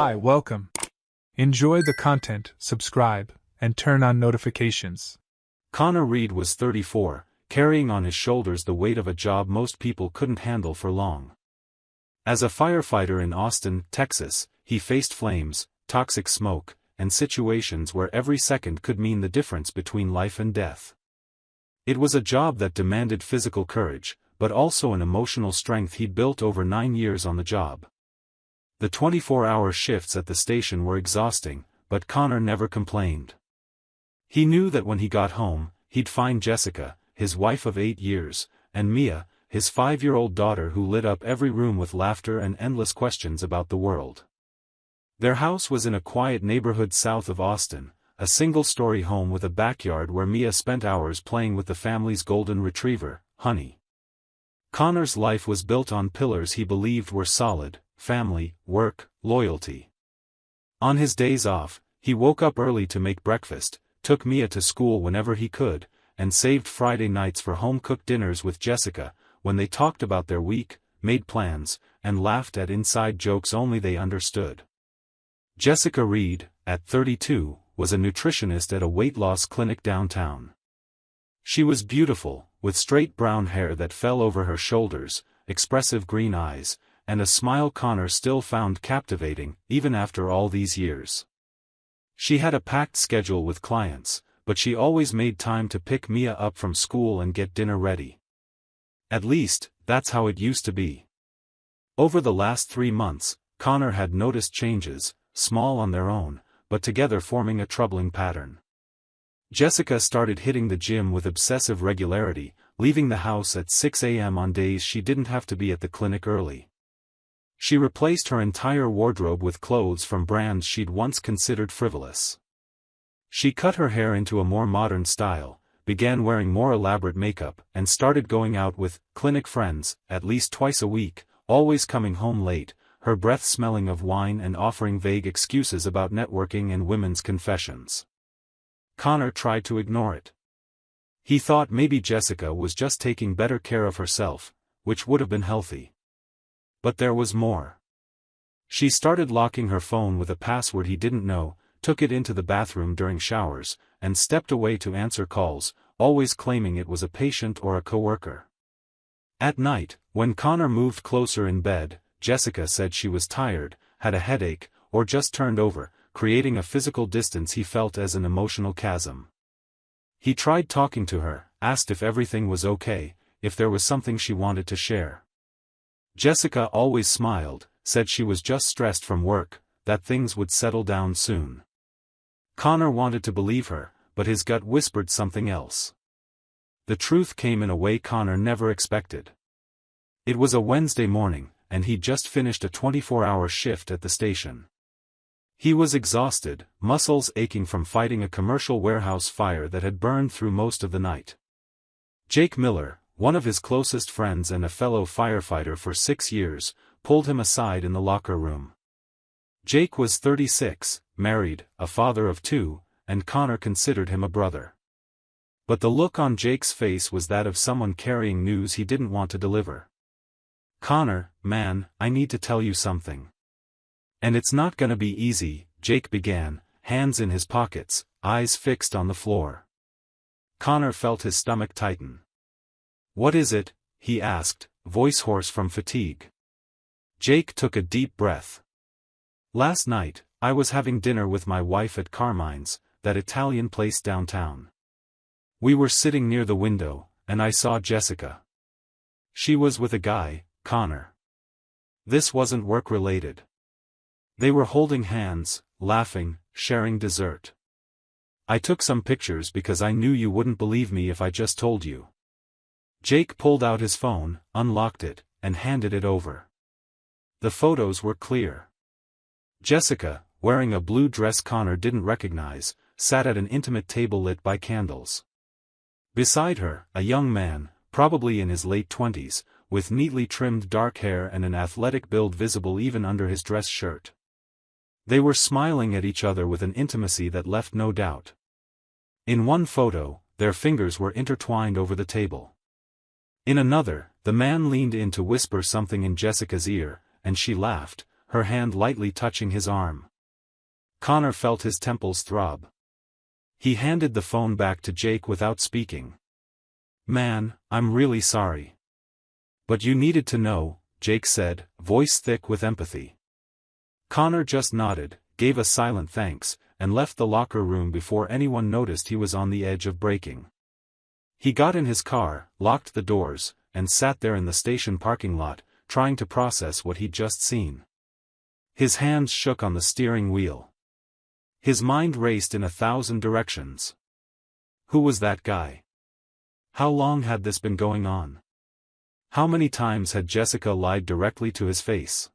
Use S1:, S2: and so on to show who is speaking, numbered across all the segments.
S1: Hi, welcome. Enjoy the content, subscribe, and turn on notifications.
S2: Connor Reed was 34, carrying on his shoulders the weight of a job most people couldn't handle for long. As a firefighter in Austin, Texas, he faced flames, toxic smoke, and situations where every second could mean the difference between life and death. It was a job that demanded physical courage, but also an emotional strength he'd built over 9 years on the job. The 24-hour shifts at the station were exhausting, but Connor never complained. He knew that when he got home, he'd find Jessica, his wife of 8 years, and Mia, his 5-year-old daughter who lit up every room with laughter and endless questions about the world. Their house was in a quiet neighborhood south of Austin, a single-story home with a backyard where Mia spent hours playing with the family's golden retriever, Honey. Connor's life was built on pillars he believed were solid: family, work, loyalty. On his days off, he woke up early to make breakfast, took Mia to school whenever he could, and saved Friday nights for home-cooked dinners with Jessica, when they talked about their week, made plans, and laughed at inside jokes only they understood. Jessica Reed, at 32, was a nutritionist at a weight loss clinic downtown. She was beautiful, with straight brown hair that fell over her shoulders, expressive green eyes, and a smile Connor still found captivating, even after all these years. She had a packed schedule with clients, but she always made time to pick Mia up from school and get dinner ready. At least, that's how it used to be. Over the last 3 months, Connor had noticed changes, small on their own, but together forming a troubling pattern. Jessica started hitting the gym with obsessive regularity, leaving the house at 6 a.m. on days she didn't have to be at the clinic early. She replaced her entire wardrobe with clothes from brands she'd once considered frivolous. She cut her hair into a more modern style, began wearing more elaborate makeup, and started going out with clinic friends, at least twice a week, always coming home late, her breath smelling of wine and offering vague excuses about networking and women's confessions. Connor tried to ignore it. He thought maybe Jessica was just taking better care of herself, which would have been healthy. But there was more. She started locking her phone with a password he didn't know, took it into the bathroom during showers, and stepped away to answer calls, always claiming it was a patient or a coworker. At night, when Connor moved closer in bed, Jessica said she was tired, had a headache, or just turned over, creating a physical distance he felt as an emotional chasm. He tried talking to her, asked if everything was okay, if there was something she wanted to share. Jessica always smiled, said she was just stressed from work, that things would settle down soon. Connor wanted to believe her, but his gut whispered something else. The truth came in a way Connor never expected. It was a Wednesday morning, and he'd just finished a 24-hour shift at the station. He was exhausted, muscles aching from fighting a commercial warehouse fire that had burned through most of the night. Jake Miller, one of his closest friends and a fellow firefighter for 6 years, pulled him aside in the locker room. Jake was 36, married, a father of 2, and Connor considered him a brother. But the look on Jake's face was that of someone carrying news he didn't want to deliver. "Connor, man, I need to tell you something. And it's not gonna be easy," Jake began, hands in his pockets, eyes fixed on the floor. Connor felt his stomach tighten. "What is it?" he asked, voice hoarse from fatigue. Jake took a deep breath. "Last night, I was having dinner with my wife at Carmine's, that Italian place downtown. We were sitting near the window, and I saw Jessica. She was with a guy, Connor. This wasn't work-related. They were holding hands, laughing, sharing dessert. I took some pictures because I knew you wouldn't believe me if I just told you." Jake pulled out his phone, unlocked it, and handed it over. The photos were clear. Jessica, wearing a blue dress Connor didn't recognize, sat at an intimate table lit by candles. Beside her, a young man, probably in his late 20s, with neatly trimmed dark hair and an athletic build visible even under his dress shirt. They were smiling at each other with an intimacy that left no doubt. In one photo, their fingers were intertwined over the table. In another, the man leaned in to whisper something in Jessica's ear, and she laughed, her hand lightly touching his arm. Connor felt his temples throb. He handed the phone back to Jake without speaking. "Man, I'm really sorry. But you needed to know," Jake said, voice thick with empathy. Connor just nodded, gave a silent thanks, and left the locker room before anyone noticed he was on the edge of breaking. He got in his car, locked the doors, and sat there in the station parking lot, trying to process what he'd just seen. His hands shook on the steering wheel. His mind raced in 1,000 directions. Who was that guy? How long had this been going on? How many times had Jessica lied directly to his face?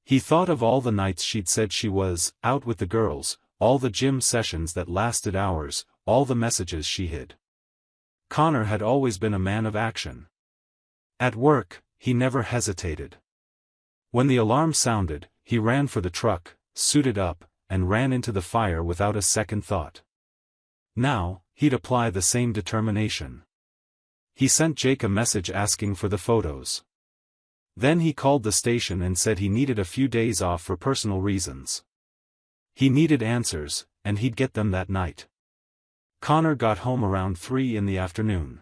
S2: He thought of all the nights she'd said she was out with the girls, all the gym sessions that lasted hours, all the messages she hid. Connor had always been a man of action. At work, he never hesitated. When the alarm sounded, he ran for the truck, suited up, and ran into the fire without a second thought. Now, he'd apply the same determination. He sent Jake a message asking for the photos. Then he called the station and said he needed a few days off for personal reasons. He needed answers, and he'd get them that night. Connor got home around 3 in the afternoon.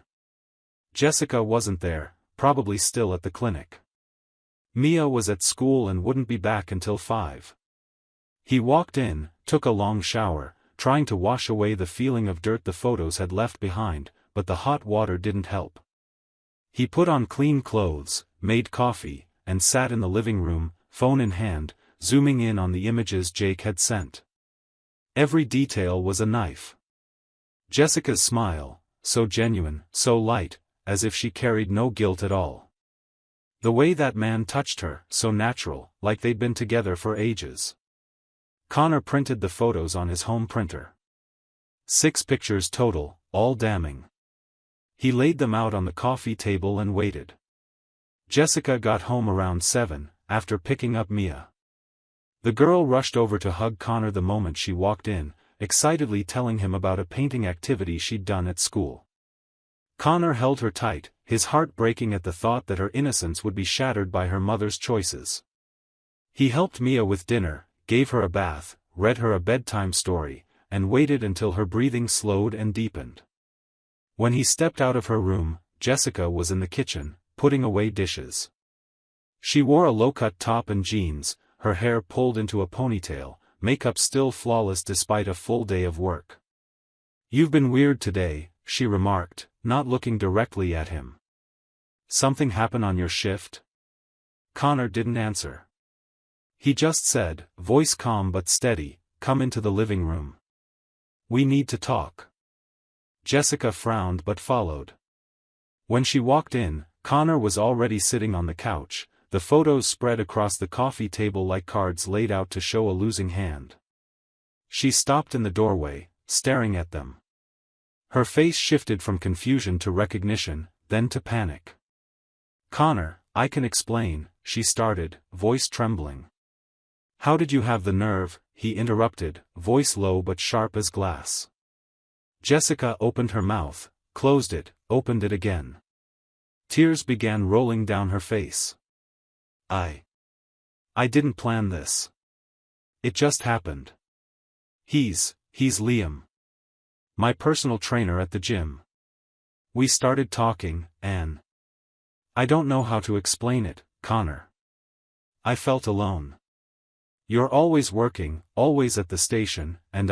S2: Jessica wasn't there, probably still at the clinic. Mia was at school and wouldn't be back until 5. He walked in, took a long shower, trying to wash away the feeling of dirt the photos had left behind, but the hot water didn't help. He put on clean clothes, made coffee, and sat in the living room, phone in hand, zooming in on the images Jake had sent. Every detail was a knife. Jessica's smile, so genuine, so light, as if she carried no guilt at all. The way that man touched her, so natural, like they'd been together for ages. Connor printed the photos on his home printer. 6 pictures total, all damning. He laid them out on the coffee table and waited. Jessica got home around 7, after picking up Mia. The girl rushed over to hug Connor the moment she walked in, excitedly telling him about a painting activity she'd done at school. Connor held her tight, his heart breaking at the thought that her innocence would be shattered by her mother's choices. He helped Mia with dinner, gave her a bath, read her a bedtime story, and waited until her breathing slowed and deepened. When he stepped out of her room, Jessica was in the kitchen, putting away dishes. She wore a low-cut top and jeans, her hair pulled into a ponytail, makeup still flawless despite a full day of work. "You've been weird today," she remarked, not looking directly at him. "Something happen on your shift?" Connor didn't answer. He just said, voice calm but steady, "Come into the living room. We need to talk." Jessica frowned but followed. When she walked in, Connor was already sitting on the couch, the photos spread across the coffee table like cards laid out to show a losing hand. She stopped in the doorway, staring at them. Her face shifted from confusion to recognition, then to panic. "Connor, I can explain," she started, voice trembling. "How did you have the nerve?" he interrupted, voice low but sharp as glass. Jessica opened her mouth, closed it, opened it again. Tears began rolling down her face. I didn't plan this. It just happened. He's Liam. My personal trainer at the gym. We started talking, and I don't know how to explain it, Connor. I felt alone. You're always working, always at the station, and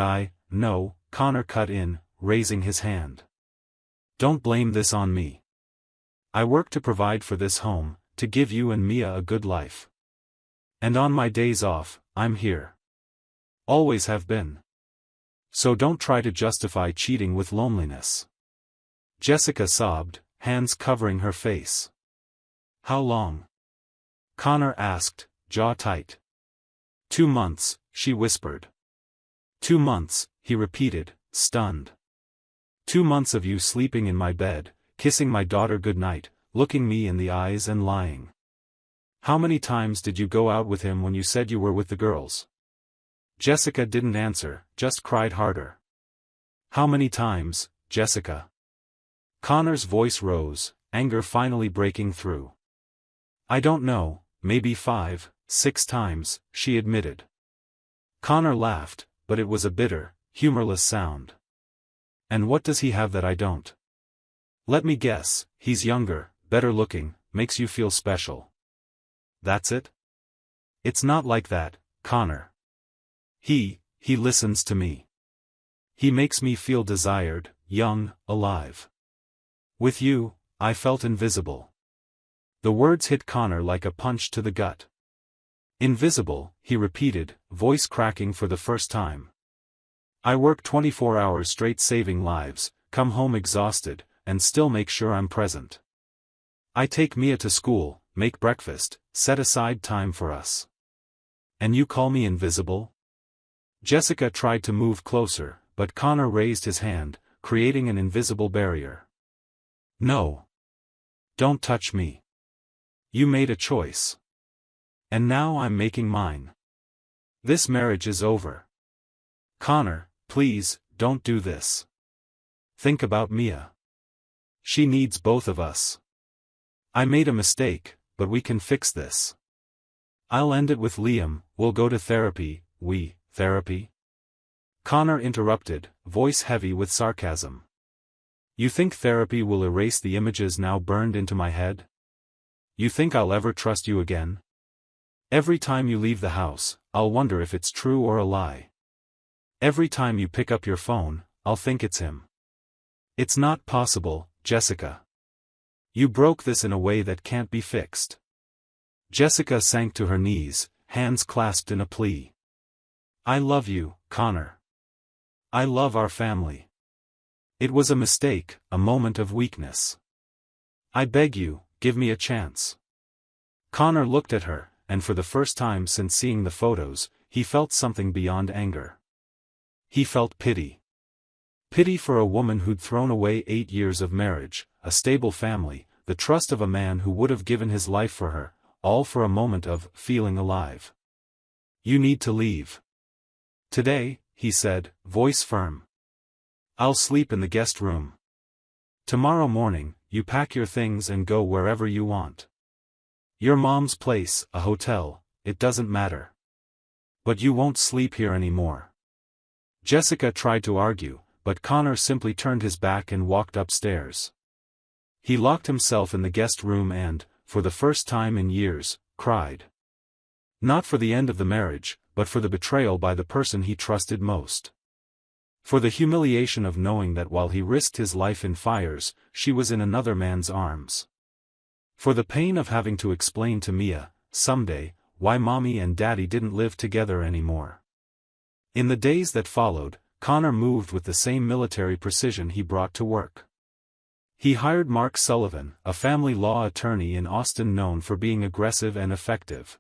S2: no, Connor cut in, raising his hand. Don't blame this on me. I work to provide for this home, to give you and Mia a good life. And on my days off, I'm here. Always have been. So don't try to justify cheating with loneliness. Jessica sobbed, hands covering her face. How long? Connor asked, jaw tight. 2 months, she whispered. 2 months, he repeated, stunned. 2 months of you sleeping in my bed, kissing my daughter goodnight, looking me in the eyes and lying. How many times did you go out with him when you said you were with the girls? Jessica didn't answer, just cried harder. How many times, Jessica? Connor's voice rose, anger finally breaking through. I don't know, maybe 5, 6 times, she admitted. Connor laughed, but it was a bitter, humorless sound. And what does he have that I don't? Let me guess, he's younger, better looking, makes you feel special. That's it? It's not like that, Connor. He listens to me. He makes me feel desired, young, alive. With you, I felt invisible. The words hit Connor like a punch to the gut. Invisible, he repeated, voice cracking for the first time. I work 24 hours straight saving lives, come home exhausted, and still make sure I'm present. I take Mia to school, make breakfast, set aside time for us. And you call me invisible? Jessica tried to move closer, but Connor raised his hand, creating an invisible barrier. No. Don't touch me. You made a choice. And now I'm making mine. This marriage is over. Connor, please, don't do this. Think about Mia. She needs both of us. I made a mistake, but we can fix this. I'll end it with Liam, we'll go to therapy, therapy? Connor interrupted, voice heavy with sarcasm. You think therapy will erase the images now burned into my head? You think I'll ever trust you again? Every time you leave the house, I'll wonder if it's true or a lie. Every time you pick up your phone, I'll think it's him. It's not possible, Jessica. You broke this in a way that can't be fixed. Jessica sank to her knees, hands clasped in a plea. I love you, Connor. I love our family. It was a mistake, a moment of weakness. I beg you, give me a chance. Connor looked at her, and for the first time since seeing the photos, he felt something beyond anger. He felt pity. Pity for a woman who'd thrown away 8 years of marriage, a stable family, the trust of a man who would have given his life for her, all for a moment of feeling alive. You need to leave. Today, he said, voice firm. I'll sleep in the guest room. Tomorrow morning, you pack your things and go wherever you want. Your mom's place, a hotel, it doesn't matter. But you won't sleep here anymore. Jessica tried to argue, but Connor simply turned his back and walked upstairs. He locked himself in the guest room and, for the first time in years, cried. Not for the end of the marriage, but for the betrayal by the person he trusted most. For the humiliation of knowing that while he risked his life in fires, she was in another man's arms. For the pain of having to explain to Mia, someday, why mommy and daddy didn't live together anymore. In the days that followed, Connor moved with the same military precision he brought to work. He hired Mark Sullivan, a family law attorney in Austin known for being aggressive and effective.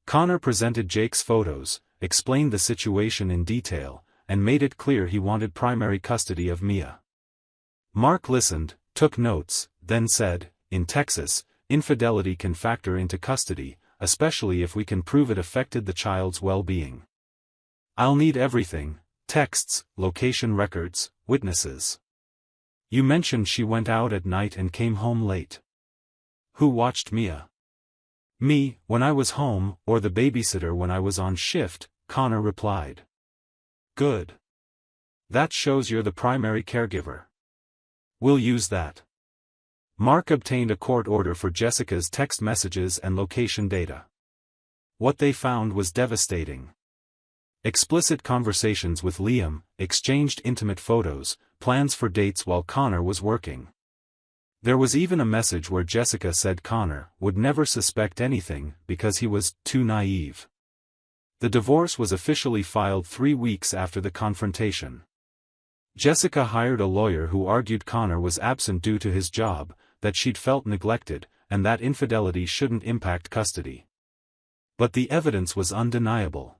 S2: Connor presented Jake's photos, explained the situation in detail, and made it clear he wanted primary custody of Mia. Mark listened, took notes, then said, in Texas, infidelity can factor into custody, especially if we can prove it affected the child's well-being. I'll need everything, texts, location records, witnesses. You mentioned she went out at night and came home late. Who watched Mia? Me, when I was home, or the babysitter when I was on shift, Connor replied. Good. That shows you're the primary caregiver. We'll use that. Mark obtained a court order for Jessica's text messages and location data. What they found was devastating. Explicit conversations with Liam, exchanged intimate photos, plans for dates while Connor was working. There was even a message where Jessica said Connor would never suspect anything because he was too naive. The divorce was officially filed 3 weeks after the confrontation. Jessica hired a lawyer who argued Connor was absent due to his job, that she'd felt neglected, and that infidelity shouldn't impact custody. But the evidence was undeniable.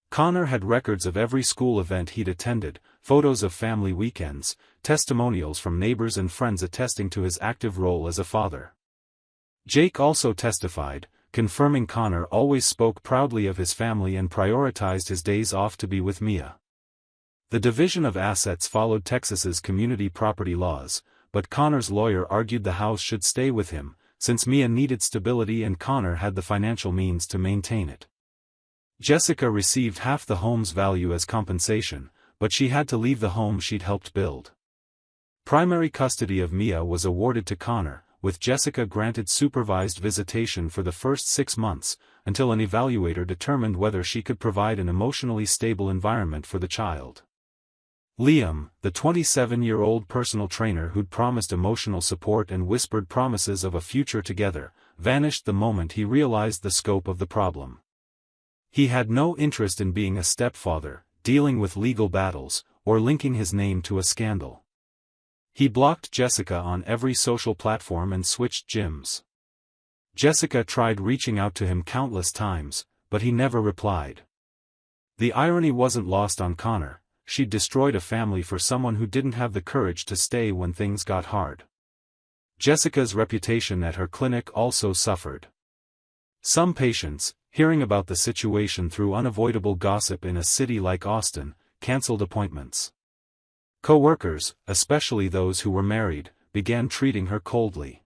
S2: Connor had records of every school event he'd attended, photos of family weekends, testimonials from neighbors and friends attesting to his active role as a father. Jake also testified, confirming Connor always spoke proudly of his family and prioritized his days off to be with Mia. The division of assets followed Texas's community property laws, but Connor's lawyer argued the house should stay with him, since Mia needed stability and Connor had the financial means to maintain it. Jessica received half the home's value as compensation, but she had to leave the home she'd helped build. Primary custody of Mia was awarded to Connor, with Jessica granted supervised visitation for the first 6 months, until an evaluator determined whether she could provide an emotionally stable environment for the child. Liam, the 27-year-old personal trainer who'd promised emotional support and whispered promises of a future together, vanished the moment he realized the scope of the problem. He had no interest in being a stepfather, dealing with legal battles, or linking his name to a scandal. He blocked Jessica on every social platform and switched gyms. Jessica tried reaching out to him countless times, but he never replied. The irony wasn't lost on Connor. She'd destroyed a family for someone who didn't have the courage to stay when things got hard. Jessica's reputation at her clinic also suffered. Some patients, hearing about the situation through unavoidable gossip in a city like Austin, canceled appointments. Co-workers, especially those who were married, began treating her coldly.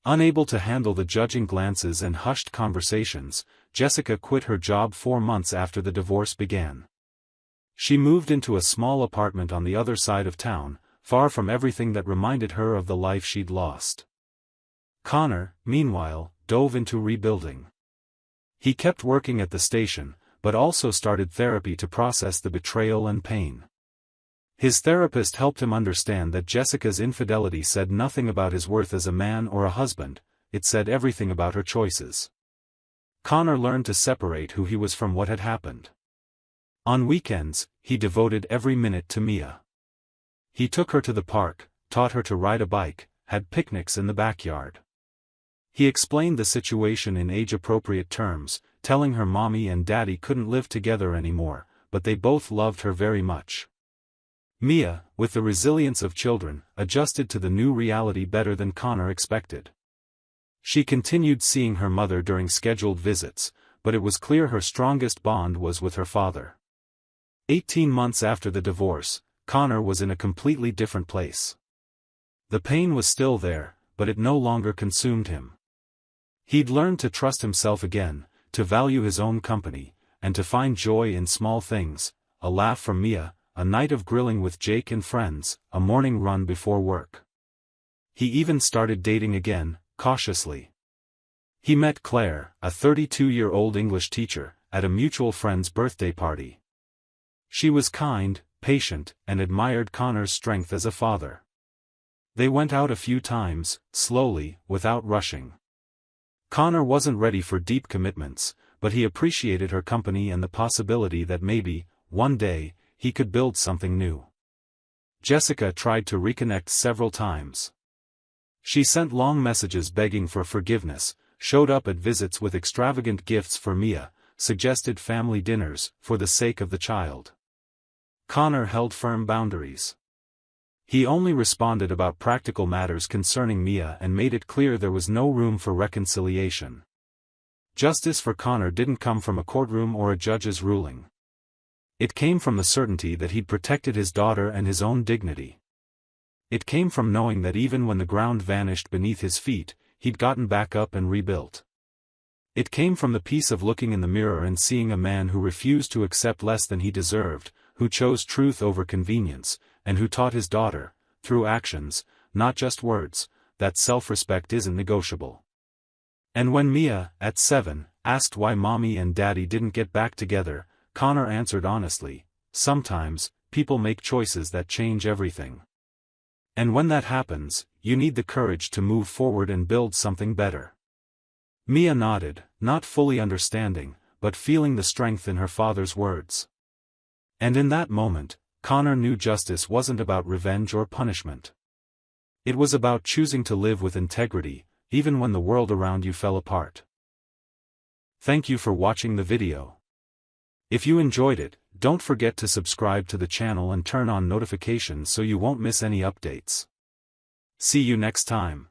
S2: Unable to handle the judging glances and hushed conversations, Jessica quit her job 4 months after the divorce began. She moved into a small apartment on the other side of town, far from everything that reminded her of the life she'd lost. Connor, meanwhile, dove into rebuilding. He kept working at the station, but also started therapy to process the betrayal and pain. His therapist helped him understand that Jessica's infidelity said nothing about his worth as a man or a husband, it said everything about her choices. Connor learned to separate who he was from what had happened. On weekends, he devoted every minute to Mia. He took her to the park, taught her to ride a bike, had picnics in the backyard. He explained the situation in age-appropriate terms, telling her mommy and daddy couldn't live together anymore, but they both loved her very much. Mia, with the resilience of children, adjusted to the new reality better than Connor expected. She continued seeing her mother during scheduled visits, but it was clear her strongest bond was with her father. 18 months after the divorce, Connor was in a completely different place. The pain was still there, but it no longer consumed him. He'd learned to trust himself again, to value his own company, and to find joy in small things, a laugh from Mia, a night of grilling with Jake and friends, a morning run before work. He even started dating again, cautiously. He met Claire, a 32-year-old English teacher, at a mutual friend's birthday party. She was kind, patient, and admired Connor's strength as a father. They went out a few times, slowly, without rushing. Connor wasn't ready for deep commitments, but he appreciated her company and the possibility that maybe, one day, he could build something new. Jessica tried to reconnect several times. She sent long messages begging for forgiveness, showed up at visits with extravagant gifts for Mia, suggested family dinners, for the sake of the child. Connor held firm boundaries. He only responded about practical matters concerning Mia and made it clear there was no room for reconciliation. Justice for Connor didn't come from a courtroom or a judge's ruling. It came from the certainty that he'd protected his daughter and his own dignity. It came from knowing that even when the ground vanished beneath his feet, he'd gotten back up and rebuilt. It came from the peace of looking in the mirror and seeing a man who refused to accept less than he deserved, who chose truth over convenience, and who taught his daughter, through actions, not just words, that self-respect isn't negotiable. And when Mia, at 7, asked why mommy and daddy didn't get back together, Connor answered honestly, "Sometimes, people make choices that change everything. And when that happens, you need the courage to move forward and build something better." Mia nodded, not fully understanding, but feeling the strength in her father's words. And in that moment, Connor knew justice wasn't about revenge or punishment. It was about choosing to live with integrity, even when the world around you fell apart. Thank you for watching the video. If you enjoyed it, don't forget to subscribe to the channel and turn on notifications so you won't miss any updates. See you next time.